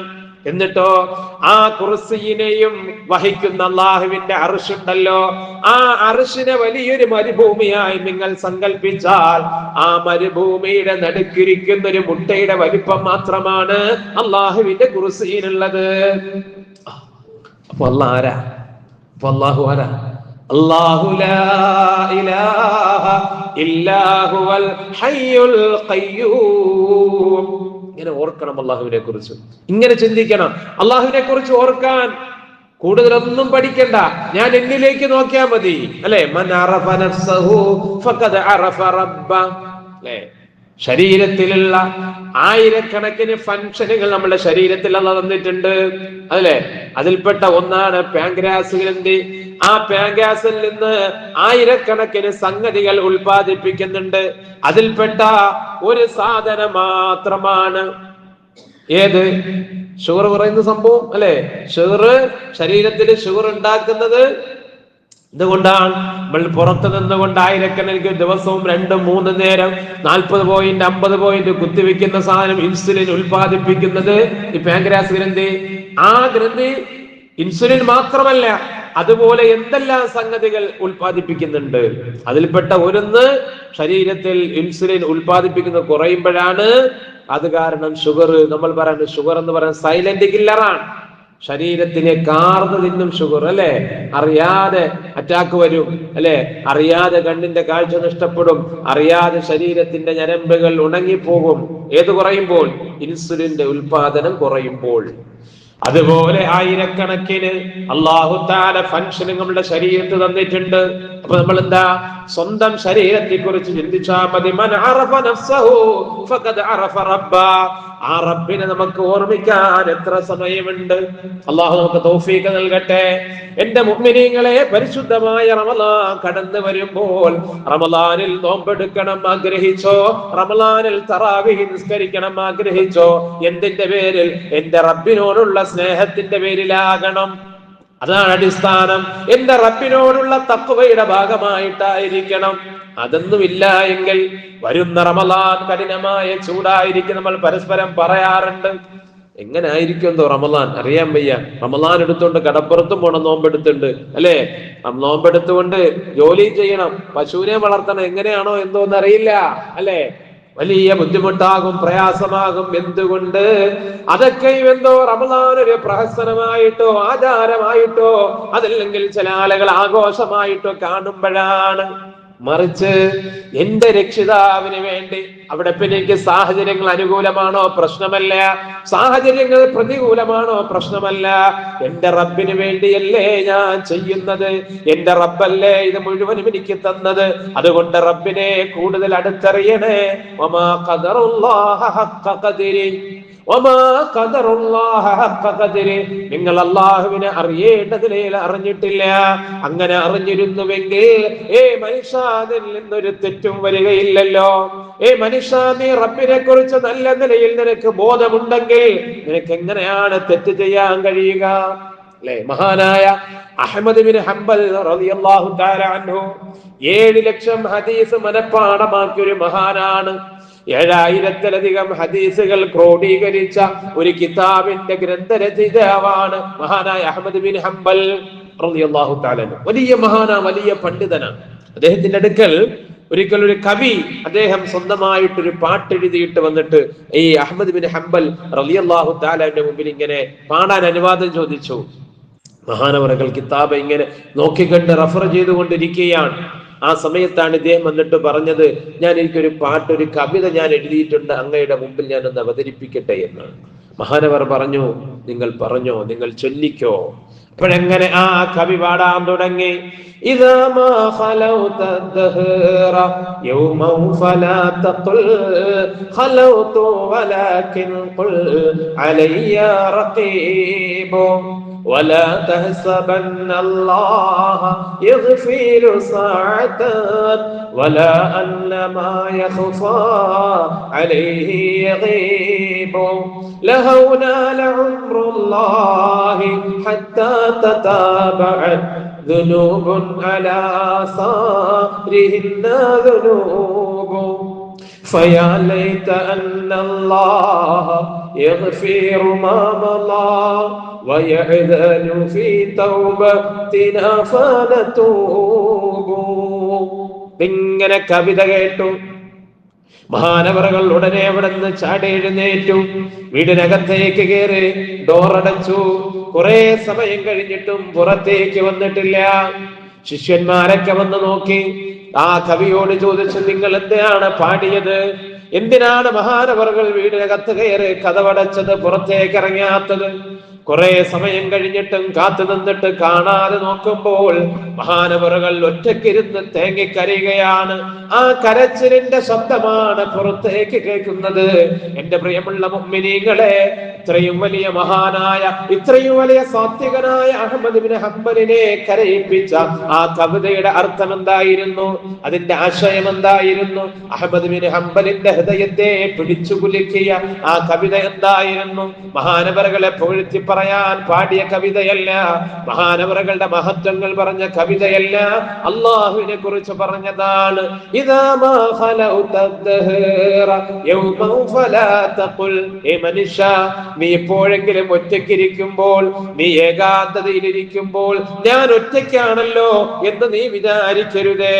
എന്നിട്ടോ ആ കുർസിയിനെയും വഹിക്കുന്ന അള്ളാഹുവിന്റെ അർശുണ്ടല്ലോ, ആ അർശിനെ വലിയൊരു മരുഭൂമിയായി നിങ്ങൾ സങ്കല്പിച്ചാൽ ആ മരുഭൂമിയുടെ നടുക്കിരിക്കുന്ന ഒരു മുട്ടയുടെ വലിപ്പം മാത്രമാണ് അള്ളാഹുവിന്റെ കുർസിയിലുള്ളത്. അപ്പൊ അള്ളാഹ് ആരാ? അപ്പൊ അള്ളാഹു ആരാ? അല്ലാഹു ലാ ഇലാഹ ഇല്ലാ ഹുവൽ ഹയ്യുൽ ഖയ്യൂം. ഇങ്ങനെ ഓർക്കണം അള്ളാഹുവിനെ കുറിച്ച്, ഇങ്ങനെ ചിന്തിക്കണം. അള്ളാഹുവിനെ കുറിച്ച് ഓർക്കാൻ കൂടുതലൊന്നും പഠിക്കണ്ട, ഞാൻ എന്നിലേക്ക് നോക്കിയാൽ മതി, അല്ലെ? മൻ അറഫ നഫ്സഹു ഫഖദ് അറഫ റബ്ബ. അല്ലെ? ശരീരത്തിലുള്ള ആയിരക്കണക്കിന് ഫംഗ്ഷനുകൾ നമ്മുടെ ശരീരത്തിൽ അല്ലാഹ് തന്നിട്ടുണ്ട്, അല്ലെ? അതിൽപ്പെട്ട ഒന്നാണ് പാൻക്രിയാസ് ഗ്രന്ഥി. ആ പാൻക്രിയാസിൽ നിന്ന് ആയിരക്കണക്കിന് സംഗതികൾ ഉൽപ്പാദിപ്പിക്കുന്നുണ്ട്. അതിൽപ്പെട്ട ഒരു സാധനം മാത്രമാണ് ഏത്? ഷുഗർ പറയുന്ന സംഭവം, അല്ലെ? ഷുഗർ, ശരീരത്തിൽ ഷുഗർ ഉണ്ടാക്കുന്നത് ഇതുകൊണ്ടാണ്. നമ്മൾ പുറത്തു നിന്നുകൊണ്ട് ആയിരക്കണക്കിന് ദിവസവും 2-3 നേരം 40 പോയിന്റ് 50 പോയിന്റ് കുത്തിവെക്കുന്ന സാധനം ഇൻസുലിൻ ഉൽപ്പാദിപ്പിക്കുന്നത് ഈ പാൻക്രിയാസ് ഗ്രന്ഥി. ആ ഗ്രന്ഥി ഇൻസുലിൻ മാത്രമല്ല, അതുപോലെ എന്തെല്ലാം സംഗതികൾ ഉൽപ്പാദിപ്പിക്കുന്നുണ്ട്. അതിൽപ്പെട്ട ഒന്ന് ശരീരത്തിൽ ഇൻസുലിൻ ഉൽപ്പാദിപ്പിക്കുന്നത് കുറയുമ്പോഴാണ്. അത് കാരണം ഷുഗർ, നമ്മൾ പറയുന്നത് ഷുഗർ എന്ന് പറയുന്നത് സൈലന്റ് കില്ലറാണ്. ശരീരത്തിനെ കാർന്ന് തിന്നും ഷുഗർ, അല്ലെ? അറിയാതെ അറ്റാക്ക് വരും, അല്ലെ? അറിയാതെ കണ്ണിന്റെ കാഴ്ച നഷ്ടപ്പെടും, അറിയാതെ ശരീരത്തിന്റെ ഞരമ്പുകൾ ഉണങ്ങിപ്പോകും. ഏത് കുറയുമ്പോൾ? ഇൻസുലിന്റെ ഉൽപാദനം കുറയുമ്പോൾ. അതുപോലെ ആയിരക്കണക്കിന് അല്ലാഹു തആല ഫംഗ്ഷൻ നമ്മുടെ ശരീരത്ത് തന്നിട്ടുണ്ട്. അപ്പൊ നമ്മൾ എന്താ സ്വന്തം ശരീരത്തെ കുറിച്ച് ചിന്തിച്ചാൽ മതി. മൻ അറഫ നഫ്സഹു ഫഖദ് അറഫ റബ്ബ. ആ റബ്ബിനെ നമുക്ക് ഓർമ്മിക്കാൻ എത്ര സമയമുണ്ട്. അല്ലാഹു നമുക്ക് തൗഫീഖ് നൽകട്ടെ. എന്റെ മുഅ്മിനീങ്ങളെ, പരിശുദ്ധമായ റമളാൻ കടന്നു വരുമ്പോൾ റമളാനിൽ നോമ്പെടുക്കണം ആഗ്രഹിച്ചോ? റമളാനിൽ തറാവീഹ് നിസ്കരിക്കണം ആഗ്രഹിച്ചോ? എന്തിന്റെ പേരിൽ? എന്റെ റബ്ബിനോടുള്ള സ്നേഹത്തിന്റെ പേരിലാകണം. അതാണ് അടിസ്ഥാനം. എന്റെ റബ്ബിനോടുള്ള തഖ്വയുടെ ഭാഗമായിട്ടായിരിക്കണം. അതൊന്നുമില്ല എങ്കിൽ വരുന്ന റമളാൻ കഠിനമായ ചൂടായിരിക്കും. നമ്മൾ പരസ്പരം പറയാറുണ്ട്, എങ്ങനെ ആയിരിക്കും എന്തോ റമളാൻ അറിയാൻ വയ്യ. റമളാൻ എടുത്തുകൊണ്ട് കടപ്പുറത്തും പോണം, നോമ്പെടുത്തുണ്ട് അല്ലെ, നോമ്പെടുത്തുകൊണ്ട് ജോലി ചെയ്യണം, പശുവിനെ വളർത്തണം, എങ്ങനെയാണോ എന്തോന്ന് അറിയില്ല അല്ലെ. വലിയ ബുദ്ധിമുട്ടാകും, പ്രയാസമാകും. എന്തുകൊണ്ട്? അതൊക്കെ എന്തോ റമളാൻ ഒരു പ്രഹസനമായിട്ടോ ആചാരമായിട്ടോ അതല്ലെങ്കിൽ ചില ആളുകൾ ആഘോഷമായിട്ടോ കാണുമ്പോഴാണ്. മറിച്ച് എന്റെ രക്ഷിതാവിന് വേണ്ടി, അവിടെ പിന്നെ എനിക്ക് സാഹചര്യങ്ങൾ അനുകൂലമാണോ പ്രശ്നമല്ല, സാഹചര്യങ്ങൾ പ്രതികൂലമാണോ പ്രശ്നമല്ല, എന്റെ റബ്ബിന് വേണ്ടിയല്ലേ ഞാൻ ചെയ്യുന്നത്, എന്റെ റബ്ബല്ലേ ഇത് മുഴുവനും എനിക്ക് തന്നത്. അതുകൊണ്ട് റബ്ബിനെ കൂടുതൽ അടുത്തറിയണേ. വമാ ഖദറുല്ലാഹ ഹഖ്ഖ ഖദരി വമാ ഖദറുല്ലാഹ ഹഖ്ഖ ഖദരി. നിങ്ങൾ അല്ലാഹുവിനെ അറിയേണ്ടതിൽ അറിഞ്ഞിട്ടില്ല. അങ്ങനെ അറിഞ്ഞിരുന്നുവെങ്കിൽ മനുഷ്യ അതിൽ നിന്നൊരു തെറ്റും വരികയില്ലല്ലോ. മനുഷ്യ, നീ റബ്ബിനെ കുറിച്ച് നല്ല നിലയിൽ നിനക്ക് ബോധമുണ്ടെങ്കിൽ നിനക്ക് എങ്ങനെയാണ് തെറ്റ് ചെയ്യാൻ കഴിയുക? അല്ലെ, മഹാനായ അഹ്മദ് ബിൻ ഹംബൽ റളിയല്ലാഹു തആല അൻഹു 7 ലക്ഷം ഹദീസ് മനഃപ്പാഠമാക്കിയ ഒരു മഹാനാണ്. 7000-ലധികം ഹദീസുകൾ ക്രോഡീകരിച്ച ഒരു കിതാബിന്റെ ഗ്രന്ഥരചയിതാവാണ് മഹാനായ അഹ്മദ് ബിൻ ഹംബൽ റളിയല്ലാഹു തആല. വലിയ മഹാനാ, വലിയ പണ്ഡിതനാണ്. അദ്ദേഹത്തിന്റെ അടുക്കൽ ഒരിക്കൽ ഒരു കവി അദ്ദേഹം സ്വന്തമായിട്ടൊരു പാട്ട് എഴുതിയിട്ട് വന്നിട്ട് ഈ അഹ്മദ് ബിൻ ഹംബൽ റളിയല്ലാഹു തആലയുടെ മുമ്പിൽ ഇങ്ങനെ പാടാൻ അനുവാദം ചോദിച്ചു. മഹാനവറുകൾ കിതാബ് ഇങ്ങനെ നോക്കിക്കണ്ട് റഫർ ചെയ്തുകൊണ്ടിരിക്കുകയാണ്. ആ സമയത്താണ് ഇദ്ദേഹം വന്നിട്ട് പറഞ്ഞത്, എനിക്കൊരു പാട്ട്, ഒരു കവിത ഞാൻ എഴുതിയിട്ടുണ്ട്, അങ്ങയുടെ മുമ്പിൽ ഞാനൊന്ന് അവതരിപ്പിക്കട്ടെ എന്ന്. മഹാനവർ പറഞ്ഞു, നിങ്ങൾ പറഞ്ഞോ, നിങ്ങൾ ചൊല്ലിക്കോ. അപ്പോഴെങ്ങനെ ആ കവി പാടാൻ തുടങ്ങി. ഇദാ മാ ഖലൗത ദഹറ യൗമൻ ഫലാ തഖുൽ ഖലൗതു വലാകിൻ ഖുൽ അലയ്യ റഖീബു ولا تحسبن الله يغفر ساعة ولا أن ما يخفى عليه يغيب لهونا لعمر الله حتى تتابعت ذنوب على صارهن ذنوب فيا ليت أن الله يغفر ما مضى ويعذل في توبتنا فنتوب. ഇങ്ങനെ കവിത കേട്ടു. മഹാനവറുകൾ ഉടനെ അവിടെ നിന്ന് ചാടി എഴുന്നേറ്റു, വീടിനകത്തേക്ക് കയറി ഡോറടച്ചു. കുറെ സമയം കഴിഞ്ഞിട്ടും പുറത്തേക്ക് വന്നിട്ടില്ല. ശിഷ്യന്മാരൊക്കെ വന്ന് നോക്കി. ആ കവിയോട് ചോദിച്ചു, നിങ്ങൾ എന്തിനാണ് പാടിയത്? എന്തിനാണ് മഹാനവറുകൾ വീടിനകത്ത് കയറി കതവടച്ചത്, പുറത്തേക്ക് ഇറങ്ങാത്തത്? കുറെ സമയം കഴിഞ്ഞിട്ടും കാത്തു നിന്നിട്ട് കാണാതെ നോക്കുമ്പോൾ മഹാനവറുകൾ ഒറ്റക്കിരുന്ന് തേങ്ങിക്കരയുകയാണ്. ആ കരച്ചിലിന്റെ ശബ്ദമാണ് പുറത്തേക്ക് കേൾക്കുന്നത്. എന്റെ പ്രിയമുള്ള മുഅ്മിനീങ്ങളെ, ഇത്രയും വലിയ മഹാനായ, ഇത്രയും വലിയ സാത്വികനായ അഹ്മദ് ബിൻ ഹംബലിനെ കരയിപ്പിച്ച ആ കവിതയുടെ അർത്ഥം എന്തായിരുന്നു? അതിന്റെ ആശയം എന്തായിരുന്നു? അഹ്മദ് ബിൻ ഹംബലിന്റെ ഹൃദയത്തെ പിടിച്ചു കുലുക്കിയ ആ കവിത എന്തായിരുന്നു? മഹാനവറുകളെ പുകഴ്ത്തി പറയാൻ പാടിയ കവിതയല്ല, മഹാനവറുകളുടെ മഹത്വങ്ങൾ പറഞ്ഞ കവിതയല്ല, അല്ലാഹുവിനെ കുറിച്ച് പറഞ്ഞതാണ്. ഇദാ മാ ഖലൗത ദഹറ യൗമൻ ഫലാ തഖുൽ. മനുഷ്യ, നീ എപ്പോഴെങ്കിലും ഒറ്റയ്ക്കിരിക്കുമ്പോൾ, നീ ഏകാന്തതയിലിരിക്കുമ്പോൾ ഞാൻ ഒറ്റയ്ക്കാണല്ലോ എന്ന് നീ വിചാരിക്കരുതേ.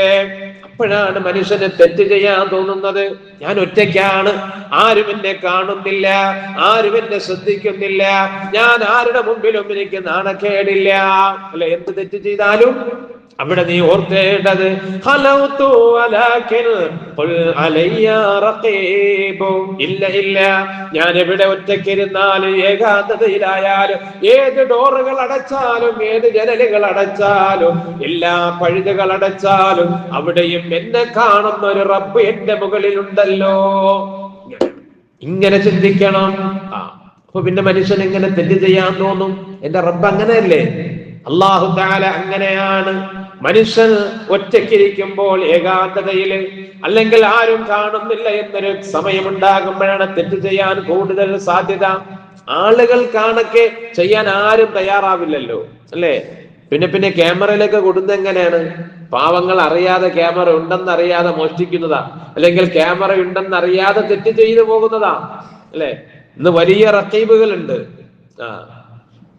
അപ്പോഴാണ് മനുഷ്യന് തെറ്റ് ചെയ്യാൻ തോന്നുന്നത്. ഞാൻ ഒറ്റയ്ക്കാണ്, ആരും എന്നെ കാണുന്നില്ല, ആരും എന്നെ ശ്രദ്ധിക്കുന്നില്ല, ഞാൻ ആരുടെ മുമ്പിലും എനിക്ക് നാണക്കേടില്ല. അല്ലെ, എന്ത് തെറ്റ് ചെയ്താലും അവിടെ നീ ഓർത്തേണ്ടത് ഇല്ല, ഞാൻ എവിടെ ഒറ്റയ്ക്കിരുന്നാലും ഏകാന്തതയിലായാലും ഏത് ഡോറുകൾ അടച്ചാലും ഏത് ജനലുകൾ അടച്ചാലും എല്ലാ പഴുതുകൾ അടച്ചാലും അവിടെയും എന്നെ കാണുന്ന ഒരു റബ്ബ് എന്റെ മുകളിലുണ്ടല്ലോ. ഇങ്ങനെ ചിന്തിക്കണം. അപ്പൊ പിന്നെ മനുഷ്യൻ എങ്ങനെ തെറ്റ് ചെയ്യാൻ തോന്നും? എന്റെ റബ്ബ് അങ്ങനെയല്ലേ? അല്ലാഹു തആല അങ്ങനെയാണ്. മനുഷ്യൻ ഒറ്റയ്ക്കിരിക്കുമ്പോൾ ഏകാന്തതയില് അല്ലെങ്കിൽ ആരും കാണുന്നില്ല എന്നൊരു സമയമുണ്ടാകുമ്പോഴാണ് തെറ്റ് ചെയ്യാൻ കൂടുതൽ സാധ്യത. ആളുകൾ കാണക്കെ ചെയ്യാൻ ആരും തയ്യാറാവില്ലല്ലോ, അല്ലേ? പിന്നെ ക്യാമറയിലൊക്കെ കൊടുക്കുന്നത് എങ്ങനെയാണ്? പാവങ്ങൾ അറിയാതെ ക്യാമറ ഉണ്ടെന്നറിയാതെ മോഷ്ടിക്കുന്നതാ, അല്ലെങ്കിൽ ക്യാമറ ഉണ്ടെന്നറിയാതെ തെറ്റ് ചെയ്തു പോകുന്നതാ, അല്ലെ? ഇന്ന് വലിയ റഖീബുകളുണ്ട്.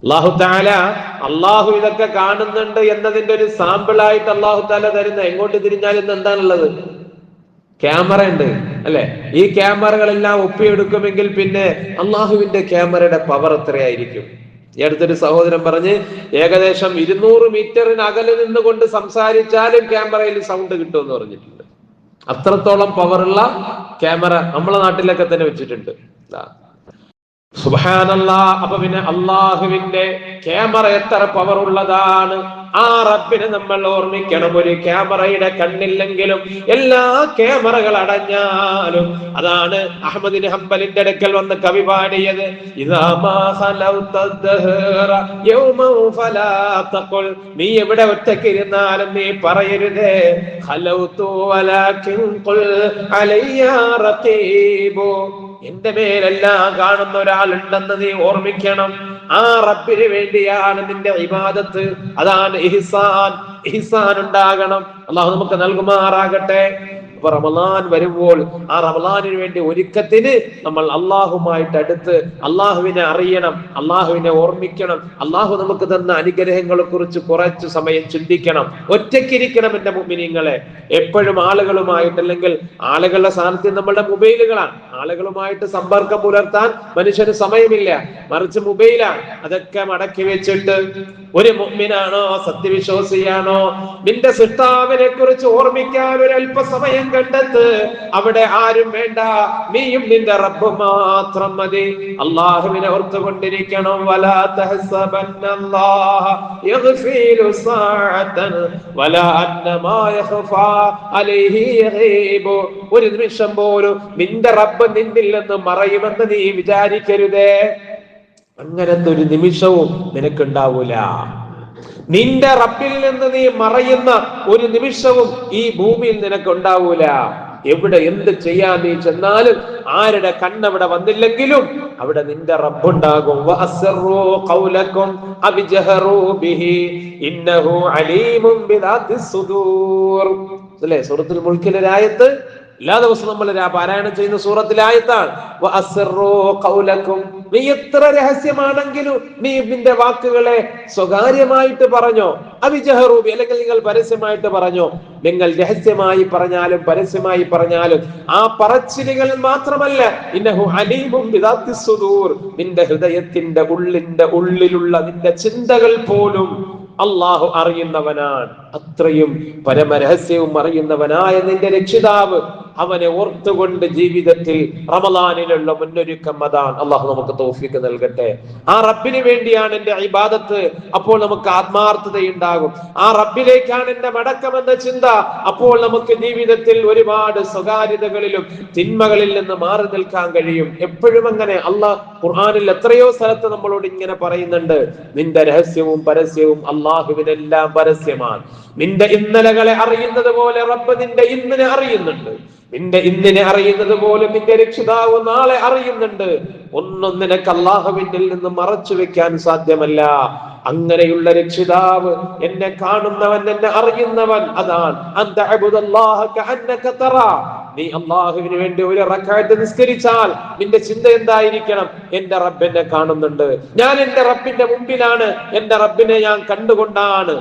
അല്ലാഹു തആല ഇതൊക്കെ കാണുന്നുണ്ട് എന്നതിന്റെ ഒരു സാമ്പിളായിട്ട് അല്ലാഹു തആല തരുന്ന, എങ്ങോട്ട് തിരിഞ്ഞാൽ ഇന്ന് എന്താണുള്ളത്? ക്യാമറ ഉണ്ട്, അല്ലെ? ഈ ക്യാമറകളെല്ലാം ഒപ്പിയെടുക്കുമെങ്കിൽ പിന്നെ അള്ളാഹുവിന്റെ ക്യാമറയുടെ പവർ എത്രയായിരിക്കും? ഈ അടുത്തൊരു സഹോദരൻ പറഞ്ഞ് ഏകദേശം 200 മീറ്ററിന് അകലെ നിന്നുകൊണ്ട് സംസാരിച്ചാലും ക്യാമറയിൽ സൗണ്ട് കിട്ടുമെന്ന് പറഞ്ഞിട്ടുണ്ട്. അത്രത്തോളം പവറുള്ള ക്യാമറ നമ്മളെ നാട്ടിലൊക്കെ തന്നെ വെച്ചിട്ടുണ്ട്. സുബ്ഹാനല്ലാഹ്. അപ്പൊ പിന്നെ അള്ളാഹുവിന്റെ ക്യാമറ എത്ര പവർ ഉള്ളതാണ്! ആ റബ്ബിനെ നമ്മൾ ഓർമ്മിക്കണം. ഒരു ക്യാമറയുടെ കണ്ണില്ലെങ്കിലും എല്ലാ ക്യാമറകൾ അടഞ്ഞാലും, അതാണ് അഹ്മദ് ഹംബലിന്റെ അടുക്കൽ വന്ന് കവി പാടിയത്, നീ എവിടെ ഒറ്റയ്ക്കിരുന്നാലും നീ പറയരുതേ എന്റെ മേലെല്ലാം കാണുന്ന ഒരാളുണ്ടെന്ന് നീ ഓർമ്മിക്കണം. ആ റബ്ബിന് വേണ്ടിയാണ് നിന്റെ ഇബാദത്ത്. അതാണ് ഇഹ്സാൻ ഉണ്ടാകണം. അള്ളാഹു നമുക്ക് നൽകുമാറാകട്ടെ. അപ്പൊ റമളാൻ വരുമ്പോൾ ആ റമളാനിന് വേണ്ടി ഒരുക്കത്തിന് നമ്മൾ അള്ളാഹുമായിട്ട് അടുത്ത് അള്ളാഹുവിനെ അറിയണം, അള്ളാഹുവിനെ ഓർമ്മിക്കണം. അള്ളാഹു നമുക്ക് തന്ന അനുഗ്രഹങ്ങളെ കുറിച്ച് കുറച്ചു സമയം ചിന്തിക്കണം. ഒറ്റയ്ക്കിരിക്കണം എന്റെ മുഅ്മിനീങ്ങളെ. എപ്പോഴും ആളുകളുമായിട്ട്, അല്ലെങ്കിൽ ആളുകളുടെ സാന്നിധ്യം നമ്മുടെ മൊബൈലുകളാണ്. ആളുകളുമായിട്ട് സമ്പർക്കം പുലർത്താൻ മനുഷ്യന് സമയമില്ല, മറിച്ച് മൊബൈലാണ്. അതൊക്കെ മടക്കി വെച്ചിട്ട് ഒരു മുഅ്മിനാണോ, സത്യവിശ്വാസിയാണോ, നിന്റെ സൃഷ്ടാവിനെ കുറിച്ച് ഓർമ്മിക്കാൻ ഒരു അല്പസമയം കണ്ടെത്ത്. അവിടെ ആരും വേണ്ട, നീയും നിന്റെ റബ്ബ് മാത്രം മതി. അല്ലാഹുവിനെ ഓർത്തുകൊണ്ടിരിക്കണം. വലാ തഹ്സബന്നല്ലാഹ യഗ്ഫിലു സഅതൻ വലാ അന്നമാ യഖഫാ അലൈഹി യഗീബു. ഒരു നിമിഷം പോലും നിന്റെ റബ്ബ് നിന്നിൽ നിന്ന് മറയുമെന്ന് നീ വിചാരിക്കരുതേ. അങ്ങനത്തെ ഒരു നിമിഷവും നിനക്കുണ്ടാവൂല. നിന്റെ റബ്ബിൽ നിന്ന് നീ മറയുന്ന ഒരു നിമിഷവും ഈ ഭൂമിയിൽ നിനക്കുണ്ടാവൂല. എവിടെ എന്ത് ചെയ്യാൻ നീ ചെന്നാലും, ആരുടെ കണ്ണവിടെ വന്നില്ലെങ്കിലും അവിടെ നിന്റെ റബ്ബുണ്ടാകും. വഅസ്റൂ ഖൗലകും അബ്ജഹറൂ ബിഹി ഇന്നഹു അലീമുൻ ബിദാത്തിസ് സുദൂർ. അല്ലേ? സൂറത്തുൽ മുൽക്കിലെ ആയത്ത് എല്ലാ ദിവസവും നമ്മൾ പാരായണം ചെയ്യുന്ന സൂറത്തിലെ ആയത്താണ്. വഅസ്റൂ ഖൗലകും. നീ എത്ര രഹസ്യമാണെങ്കിലും നീ നിന്റെ വാക്കുകളെ സ്വകാര്യമായിട്ട് പറഞ്ഞോ. അബ്ജഹറൂ ബി, അല്ലെങ്കിൽ നിങ്ങൾ പരസ്യമായിട്ട് പറഞ്ഞോ. നിങ്ങൾ രഹസ്യമായി പറഞ്ഞാലും പരസ്യമായി പറഞ്ഞാലും ആ പറച്ചിലുകൾ മാത്രമല്ല, ഇന്നഹു അലീമുൻ ബിദാത്തിസ് സുദൂർ, നിന്റെ ഹൃദയത്തിന്റെ ഉള്ളിലുള്ള നിന്റെ ചിന്തകൾ പോലും അള്ളാഹു അറിയുന്നവനാണ്. അത്രയും പരമരഹസ്യവും അറിയുന്നവനായ നിന്റെ രക്ഷിതാവ്, അവനെ ഓർത്തുകൊണ്ട് ജീവിതത്തിൽ റമളാനിലുള്ള മുന്നൊരുക്കം അതാണ്. അള്ളാഹു നമുക്ക് തൗഫീഖ് നൽകട്ടെ. ആ റബ്ബിന് വേണ്ടിയാണ് എന്റെ ഇബാദത്ത്, അപ്പോൾ നമുക്ക് ആത്മാർത്ഥതയുണ്ടാകും. ആ റബ്ബിലേക്കാണ് എന്റെ മടക്കമെന്ന ചിന്ത, അപ്പോൾ നമുക്ക് ജീവിതത്തിൽ ഒരുപാട് സ്വകാര്യതകളിലും തിന്മകളിൽ നിന്ന് മാറി നിൽക്കാൻ കഴിയും. എപ്പോഴും അങ്ങനെ. അള്ളാഹ് ഖുർആനിൽ എത്രയോ സ്ഥലത്ത് നമ്മളോട് ഇങ്ങനെ പറയുന്നുണ്ട്, നിന്റെ രഹസ്യവും പരസ്യവും അള്ളാഹുവിനെല്ലാം പരസ്യമാണ്. നിന്റെ ഇന്നലകളെ അറിയുന്നത് പോലെ റബ്ബ് നിന്റെ ഇന്നിനെ അറിയുന്നുണ്ട്. നിന്റെ ഇന്നിനെ അറിയുന്നത് പോലെ നിന്റെ രക്ഷിതാവ് നാളെ അറിയുന്നുണ്ട്. ഒന്നും നിനക്ക് അള്ളാഹുവിന്റെ നിന്ന് മറച്ചു വെക്കാൻ സാധ്യമല്ല. അങ്ങനെയുള്ള രക്ഷിതാവ്, എന്നെ കാണുന്നവൻ, എന്നെ അറിയുന്നവൻ, അതാണ് അൻത അബ്ദുല്ലാഹ കഅന്നക തറാ. നീ അള്ളാഹുവിന് വേണ്ടി ഒരു റക്അത്ത് നിസ്കരിച്ചാൽ നിന്റെ ചിന്ത എന്തായിരിക്കണം? എന്റെ റബ്ബ് എന്നെ കാണുന്നുണ്ട്, ഞാൻ എന്റെ റബ്ബിന്റെ മുമ്പിലാണ്, എന്റെ റബ്ബിനെ ഞാൻ കണ്ടുകൊണ്ടാണ്.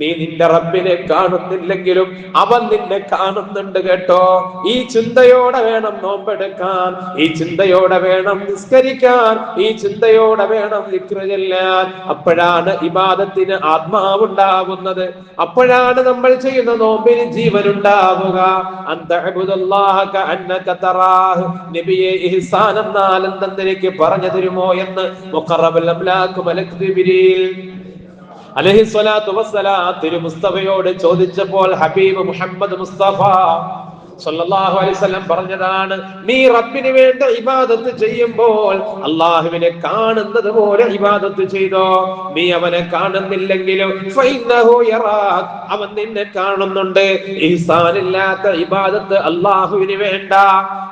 നീ നിന്റെ റബ്ബിനെ കാണുന്നില്ലെങ്കിലും അവൻ നിന്നെ കാണുന്നുണ്ട് കേട്ടോ. ഈ ചിന്തയോടെ വേണം നോമ്പെടുക്കാൻ, ഈ ചിന്തയോടെ വേണം നിസ്കരിക്കാൻ, ഈ ചിന്തയോടെ വേണം ദിക്ർ ചൊല്ലാൻ. അപ്പോഴാണ് ഇബാദത്തിന് ആത്മാവുണ്ടാകുന്നത്, അപ്പോഴാണ് നമ്മൾ ചെയ്യുന്ന നോമ്പിന് ജീവനുണ്ടാവുക. നബിയെ ഇഹ്സാൻ എന്നാൽ എന്തെന്ന് എനിക്ക് പറഞ്ഞു തരുമോ എന്ന് മുഖറബുൽ അംലാഖ് മലക്ക് ജിബ്രീൽ അലൈഹിസ്സലാത്തു വസ്സലാം തിരു മുസ്തഫയോട് ചോദിച്ചപ്പോൾ ഹബീബ് മുഹമ്മദ് മുസ്തഫ സല്ലല്ലാഹു അലൈഹി വസല്ലം പറഞ്ഞതാണ്, നീ റബ്ബിന് വേണ്ടി ഇബാദത്ത് ചെയ്യുമ്പോൾ അല്ലാഹുവിനെ കാണുന്നത് പോലെ ഇബാദത്ത് ചെയ്തോ. നീ അവനെ കാണുന്നില്ലെങ്കിലും ഫഇന്നഹു യറാക്, അവൻ നിന്നെ കാണുന്നുണ്ട്. ഇഹ്സാനില്ലാത്ത ഇബാദത്ത് അല്ലാഹുവിന് വേണ്ട,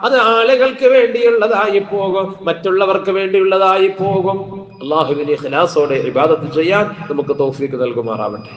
അത് ആളുകൾക്ക് വേണ്ടിയുള്ളതായി പോകും, മറ്റുള്ളവർക്ക് വേണ്ടിയുള്ളതായി പോകും. അല്ലാഹുവിനെ ഇഖ്ലാസോടെ ഇബാദത്ത് ചെയ്യാൻ നമുക്ക് തൗഫീഖ് നൽകുമാറാവട്ടെ.